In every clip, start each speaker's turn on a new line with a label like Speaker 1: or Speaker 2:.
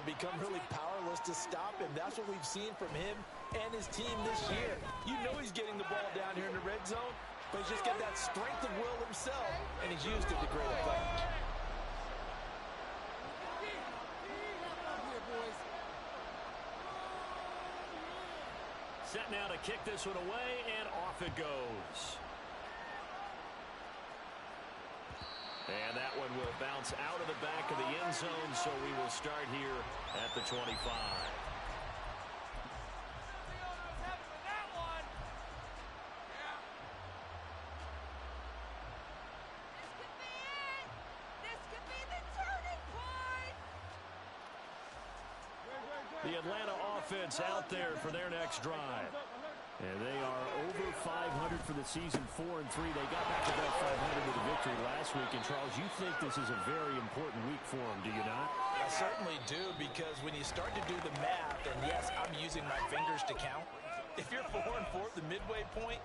Speaker 1: become really powerless to stop him. That's what we've seen from him and his team this year. You know he's getting the ball down here in the red zone, but he's just got that strength of will himself, and he's used it to great effect.
Speaker 2: Set now to kick this one away, and off it goes. And that one will bounce out of the back of the end zone, so we will start here at the 25. The Atlanta offense out there for their next drive. And they are over 500 for the season, 4-3. They got back to that 500 with a victory last week. And, Charles, you think this is a very important week for them, do you not?
Speaker 1: I certainly do, because when you start to do the math, and yes, I'm using my fingers to count. If you're 4-4 at the midway point,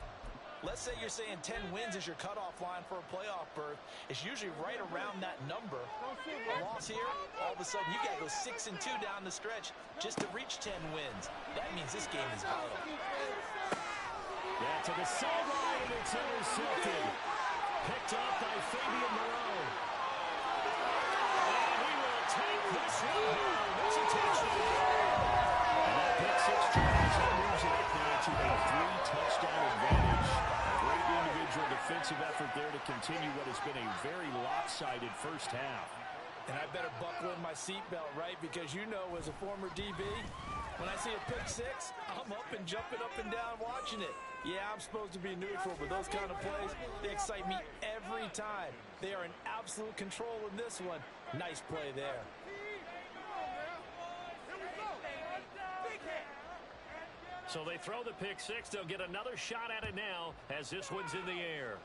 Speaker 1: let's say you're saying 10 wins is your cutoff line for a playoff berth. It's usually right around that number. A loss here, all of a sudden you got to go 6-2 down the stretch just to reach 10 wins. That means this game is vital.
Speaker 2: Yeah, to the sideline, and it's intercepted. Picked up by Fabian Moreau. And he will take this one home. It's a touchdown. And that pick six tries, that moves it up now to a 3-touchdown advantage. Great individual defensive effort there to continue what has been a very lopsided first half.
Speaker 1: And I better buckle in my seatbelt, right? Because you know, as a former DB, when I see a pick six, I'm up and jumping up and down watching it. Yeah, I'm supposed to be neutral, but those kind of plays, they excite me every time. They are in absolute control in this one. Nice play there.
Speaker 2: So they throw the pick six. They'll get another shot at it now as this one's in the air.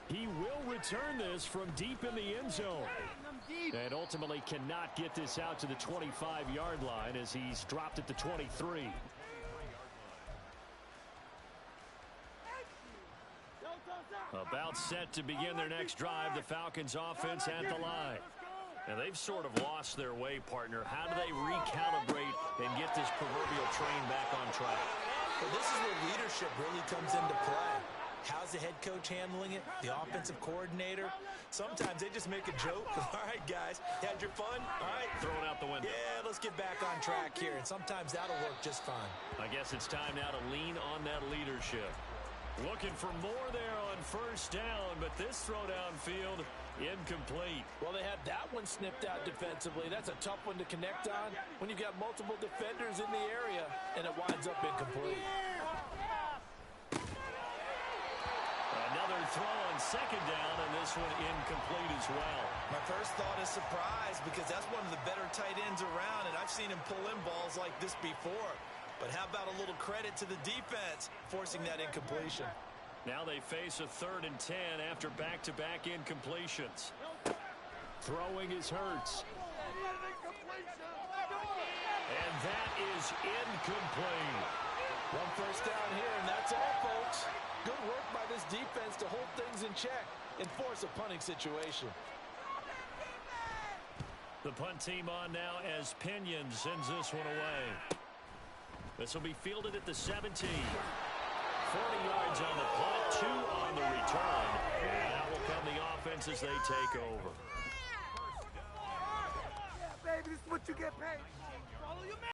Speaker 2: He will return this from deep in the end zone. And ultimately cannot get this out to the 25-yard line as he's dropped at the 23. About set to begin their next drive, the Falcons offense at the line. And they've sort of lost their way, partner. How do they recalibrate and get this proverbial train back on track?
Speaker 1: Well, this is where leadership really comes into play. How's the head coach handling it? The offensive coordinator? Sometimes they just make a joke. All right, guys, had your fun? All right.
Speaker 2: Throw it out the window.
Speaker 1: Yeah, let's get back on track here. And sometimes that'll work just fine.
Speaker 2: I guess it's time now to lean on that leadership. Looking for more there on first down, but this throw downfield, incomplete.
Speaker 1: Well, they had that one snipped out defensively. That's a tough one to connect on when you've got multiple defenders in the area, and it winds up incomplete.
Speaker 2: Another throw on second down, and this one incomplete as well.
Speaker 1: My first thought is surprise, because that's one of the better tight ends around, and I've seen him pull in balls like this before. But how about a little credit to the defense forcing that incompletion?
Speaker 2: Now they face a 3rd and 10 after back-to-back incompletions. Throwing is Hurts. And that is incomplete.
Speaker 1: One first down here, and that's all, folks. Good work by this defense to hold things in check and force a punting situation.
Speaker 2: The punt team on now as Pinion sends this one away. This will be fielded at the 17. 40 yards on the punt, 2 on the return. And now will come the offense as they take over.
Speaker 3: Yeah, baby, this is what you get paid.